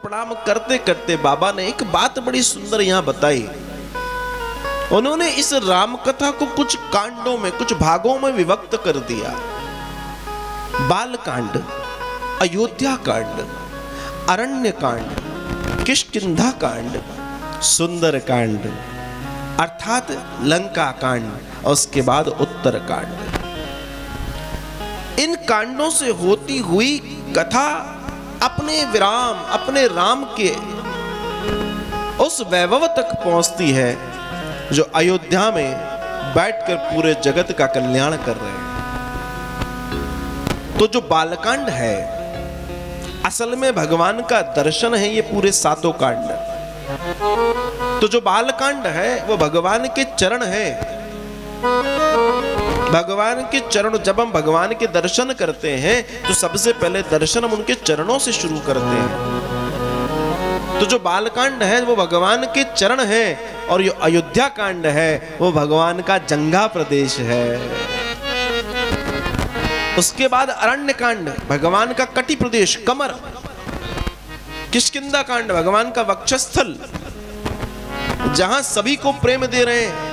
प्रणाम करते करते बाबा ने एक बात बड़ी सुंदर यहां बताई। उन्होंने इस राम कथा को कुछ कांडों में, कुछ भागों में विभक्त कर दिया। बाल कांड, अयोध्या कांड, अरण्य कांड, किष्किंधा कांड, सुंदर कांड अर्थात लंका कांड, और उसके बाद उत्तर कांड। इन कांडों से होती हुई कथा अपने विराम, अपने राम के उस वैभव तक पहुंचती है जो अयोध्या में बैठकर पूरे जगत का कल्याण कर रहे हैं। तो जो बालकांड है असल में भगवान का दर्शन है, ये पूरे सातों कांड। तो जो बालकांड है वो भगवान के चरण है। भगवान के चरण, जब हम भगवान के दर्शन करते हैं तो सबसे पहले दर्शन हम उनके चरणों से शुरू करते हैं। तो जो बालकांड है वो भगवान के चरण है, और ये अयोध्या कांड है वो भगवान का जंगा प्रदेश है। उसके बाद अरण्य कांड भगवान का कटी प्रदेश, कमर। किष्किंधा कांड भगवान का वक्षस्थल, जहां सभी को प्रेम दे रहे हैं,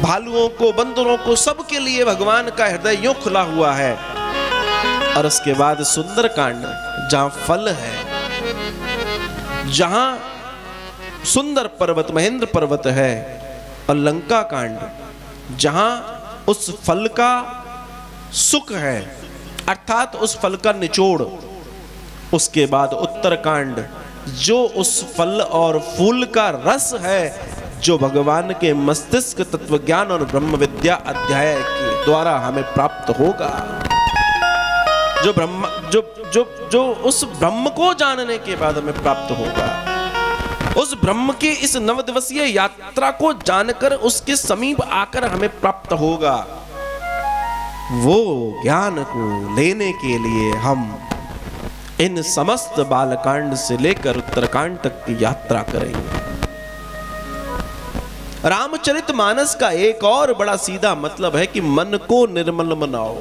भालुओं को, बंदरों को, सबके लिए भगवान का हृदय यूं खुला हुआ है। और उसके बाद सुंदर कांड जहां फल है, जहां सुंदर पर्वत, महेंद्र पर्वत है। और लंका कांड जहां उस फल का सुख है, अर्थात उस फल का निचोड़। उसके बाद उत्तर कांड जो उस फल और फूल का रस है, जो भगवान के मस्तिष्क तत्व ज्ञान और ब्रह्म विद्या अध्याय के द्वारा हमें प्राप्त होगा। जो ब्रह्म, जो उस ब्रह्म को जानने के बाद हमें प्राप्त होगा। उस ब्रह्म की इस 9 दिवसीय यात्रा को जानकर उसके समीप आकर हमें प्राप्त होगा। वो ज्ञान को लेने के लिए हम इन समस्त बालकांड से लेकर उत्तरकांड तक की यात्रा करेंगे। रामचरितमानस का एक और बड़ा सीधा मतलब है कि मन को निर्मल बनाओ।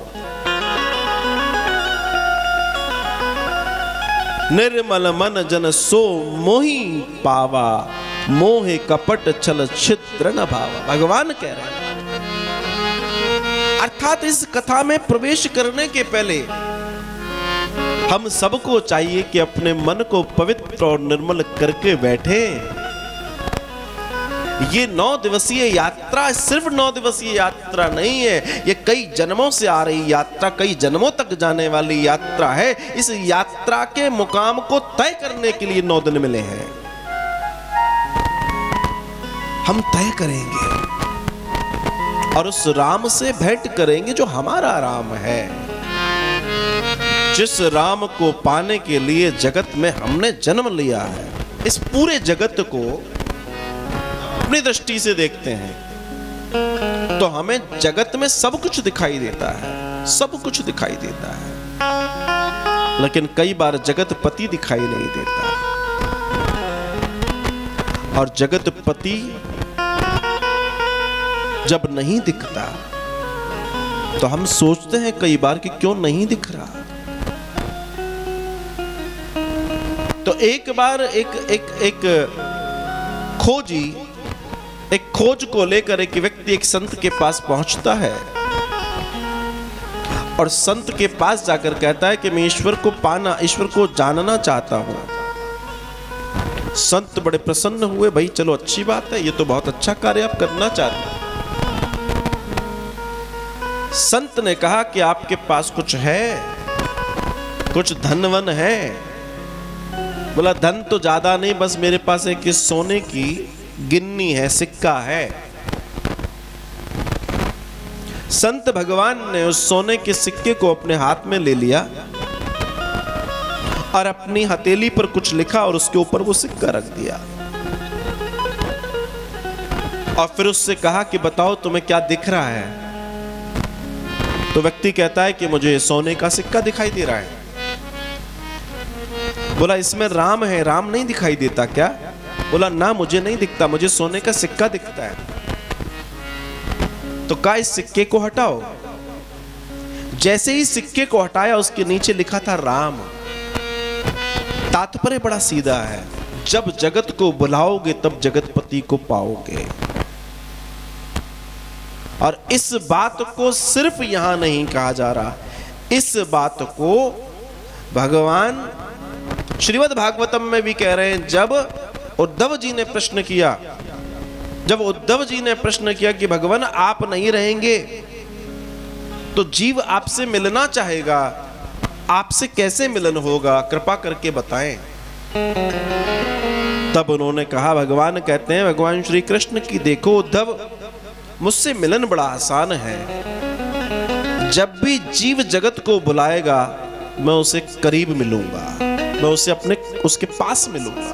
निर्मल मन जन सो मोहि पावा, मोहे कपट छल छिद्र न भावा। भगवान कह रहे हैं। अर्थात इस कथा में प्रवेश करने के पहले हम सबको चाहिए कि अपने मन को पवित्र और निर्मल करके बैठे। ये 9 दिवसीय यात्रा सिर्फ 9 दिवसीय यात्रा नहीं है, ये कई जन्मों से आ रही यात्रा, कई जन्मों तक जाने वाली यात्रा है। इस यात्रा के मुकाम को तय करने के लिए 9 दिन मिले हैं। हम तय करेंगे और उस राम से भेंट करेंगे जो हमारा राम है, जिस राम को पाने के लिए जगत में हमने जन्म लिया है। इस पूरे जगत को अपनी दृष्टि से देखते हैं तो हमें जगत में सब कुछ दिखाई देता है, सब कुछ दिखाई देता है, लेकिन कई बार जगतपति दिखाई नहीं देता। और जगतपति जब नहीं दिखता तो हम सोचते हैं कई बार कि क्यों नहीं दिख रहा। तो एक बार एक खोजी, एक खोज को लेकर एक व्यक्ति एक संत के पास पहुंचता है और संत के पास जाकर कहता है कि मैं ईश्वर को पाना, ईश्वर को जानना चाहता हूं। संत बड़े प्रसन्न हुए, भाई चलो अच्छी बात है, ये तो बहुत अच्छा कार्य आप करना चाहते हैं। संत ने कहा कि आपके पास कुछ है, कुछ धनवन है? बोला धन तो ज्यादा नहीं, बस मेरे पास एक सोने की गिन्नी है, सिक्का है। संत भगवान ने उस सोने के सिक्के को अपने हाथ में ले लिया और अपनी हथेली पर कुछ लिखा और उसके ऊपर वो सिक्का रख दिया और फिर उससे कहा कि बताओ तुम्हें क्या दिख रहा है? तो व्यक्ति कहता है कि मुझे सोने का सिक्का दिखाई दे रहा है। बोला इसमें राम है, राम नहीं दिखाई देता क्या? बोला ना, मुझे नहीं दिखता, मुझे सोने का सिक्का दिखता है। तो कहा इस सिक्के को हटाओ। जैसे ही सिक्के को हटाया उसके नीचे लिखा था राम। तात्पर्य बड़ा सीधा है, जब जगत को बुलाओगे तब जगतपति को पाओगे। और इस बात को सिर्फ यहां नहीं कहा जा रहा, इस बात को भगवान श्रीमद् भागवतम में भी कह रहे हैं। जब उद्धव जी ने प्रश्न किया, जब उद्धव जी ने प्रश्न किया कि भगवान आप नहीं रहेंगे तो जीव आपसे मिलना चाहेगा, आपसे कैसे मिलन होगा, कृपा करके बताएं। तब उन्होंने कहा, भगवान कहते हैं, भगवान श्री कृष्ण की देखो उद्धव, मुझसे मिलन बड़ा आसान है। जब भी जीव जगत को बुलाएगा मैं उसे करीब मिलूंगा, मैं उसे उसके पास मिलूंगा।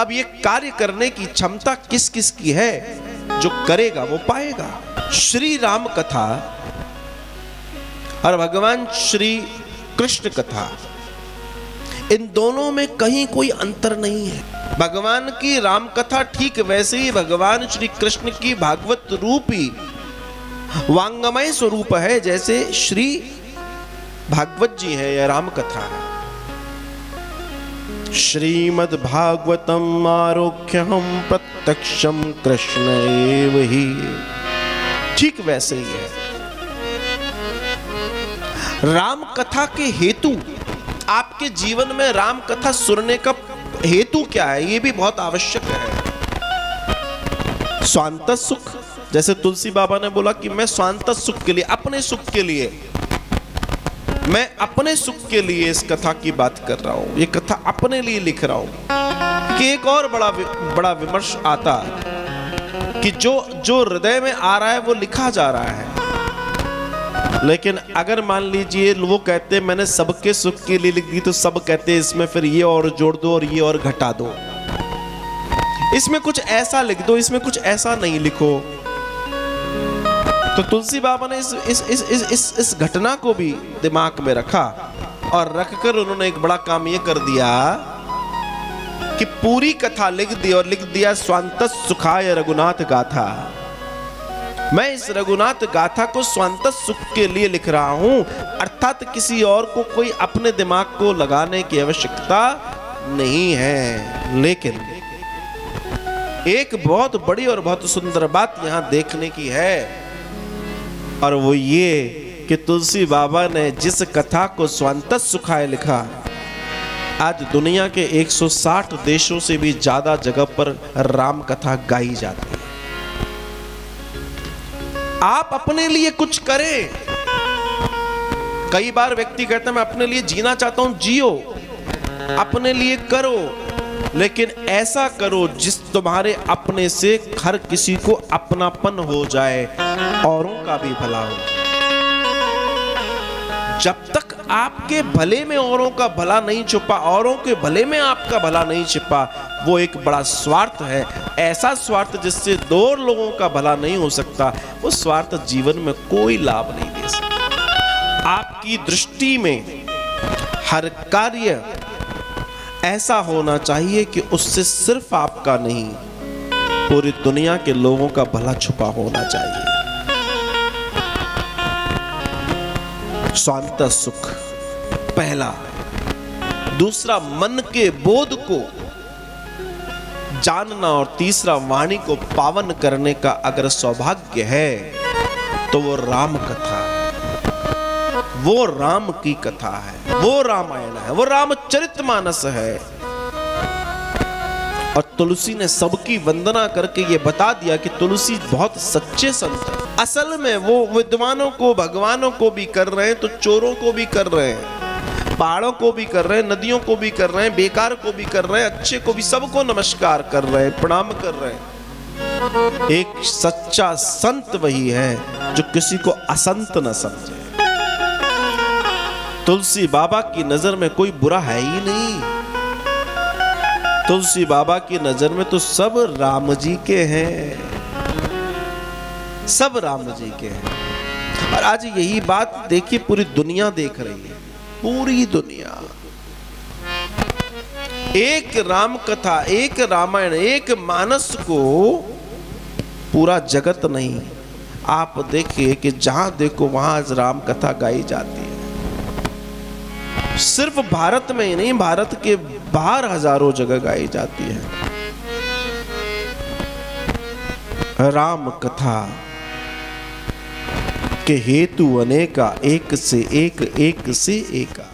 अब ये कार्य करने की क्षमता किस किस की है, जो करेगा वो पाएगा। श्री राम कथा और भगवान श्री कृष्ण कथा, इन दोनों में कहीं कोई अंतर नहीं है। भगवान की राम कथा ठीक वैसे ही भगवान श्री कृष्ण की भागवत रूपी वांगमय स्वरूप है जैसे श्री भागवत जी है या राम कथा है। श्रीमद् भागवतम आरोग्यम प्रत्यक्षम कृष्ण एव ही, ठीक वैसे ही है। राम कथा के हेतु, आपके जीवन में राम कथा सुनने का हेतु क्या है, यह भी बहुत आवश्यक है। स्वांत सुख, जैसे तुलसी बाबा ने बोला कि मैं स्वांत सुख के लिए, अपने सुख के लिए, मैं अपने सुख के लिए इस कथा की बात कर रहा हूं, ये कथा अपने लिए लिख रहा हूं। कि एक और बड़ा विमर्श आता कि जो हृदय में आ रहा है वो लिखा जा रहा है, लेकिन अगर मान लीजिए वो कहते हैं मैंने सबके सुख के लिए लिख दी, तो सब कहते हैं इसमें फिर ये और जोड़ दो और ये और घटा दो, इसमें कुछ ऐसा लिख दो, इसमें कुछ ऐसा नहीं लिखो। तो तुलसी बाबा ने इस घटना को भी दिमाग में रखा और रखकर उन्होंने एक बड़ा काम ये कर दिया कि पूरी कथा लिख दी और लिख दिया स्वांतः सुखाय रघुनाथ गाथा। मैं इस रघुनाथ गाथा को स्वांतः सुख के लिए लिख रहा हूं, अर्थात किसी और को कोई अपने दिमाग को लगाने की आवश्यकता नहीं है। लेकिन एक बहुत बड़ी और बहुत सुंदर बात यहां देखने की है, और वो ये कि तुलसी बाबा ने जिस कथा को स्वांतः सुखाय लिखा, आज दुनिया के 160 देशों से भी ज्यादा जगह पर राम कथा गाई जाती है। आप अपने लिए कुछ करें। कई बार व्यक्ति कहता है मैं अपने लिए जीना चाहता हूं, जियो, अपने लिए करो, लेकिन ऐसा करो जिस तुम्हारे अपने से हर किसी को अपनापन हो जाए, औरों का भी भला हो। जब तक आपके भले में औरों का भला नहीं छुपा, औरों के भले में आपका भला नहीं छिपा, वो एक बड़ा स्वार्थ है। ऐसा स्वार्थ जिससे दो लोगों का भला नहीं हो सकता, वो स्वार्थ जीवन में कोई लाभ नहीं दे सकता। आपकी दृष्टि में हर कार्य ऐसा होना चाहिए कि उससे सिर्फ आपका नहीं, पूरी दुनिया के लोगों का भला छुपा होना चाहिए। स्वांत सुख पहला। दूसरा, मन के बोध को जानना, और तीसरा, वाणी को पावन करने का अगर सौभाग्य है तो वो राम कथा, वो राम की कथा है, वो रामायण है, वो रामचरितमानस है। और तुलसी ने सबकी वंदना करके ये बता दिया कि तुलसी बहुत सच्चे संत हैं। असल में वो विद्वानों को, भगवानों को भी कर रहे हैं तो चोरों को भी कर रहे हैं, पहाड़ों को भी कर रहे हैं, नदियों को भी कर रहे हैं, बेकार को भी कर रहे हैं, अच्छे को भी, सबको नमस्कार कर रहे हैं, प्रणाम कर रहे हैं। एक सच्चा संत वही है जो किसी को असंत न समझे। तुलसी बाबा की नजर में कोई बुरा है ही नहीं। तुलसी बाबा की नजर में तो सब राम जी के हैं, सब राम जी के हैं। और आज यही बात देखिए पूरी दुनिया देख रही है, पूरी दुनिया। एक राम कथा, एक रामायण, एक मानस को पूरा जगत नहीं, आप देखिए कि जहां देखो वहां राम कथा गाई जाती है। सिर्फ भारत में ही नहीं, भारत के बाहर हजारों जगह गाई जाती है। राम कथा के हेतु अनेका, एक से एक, एक से एका।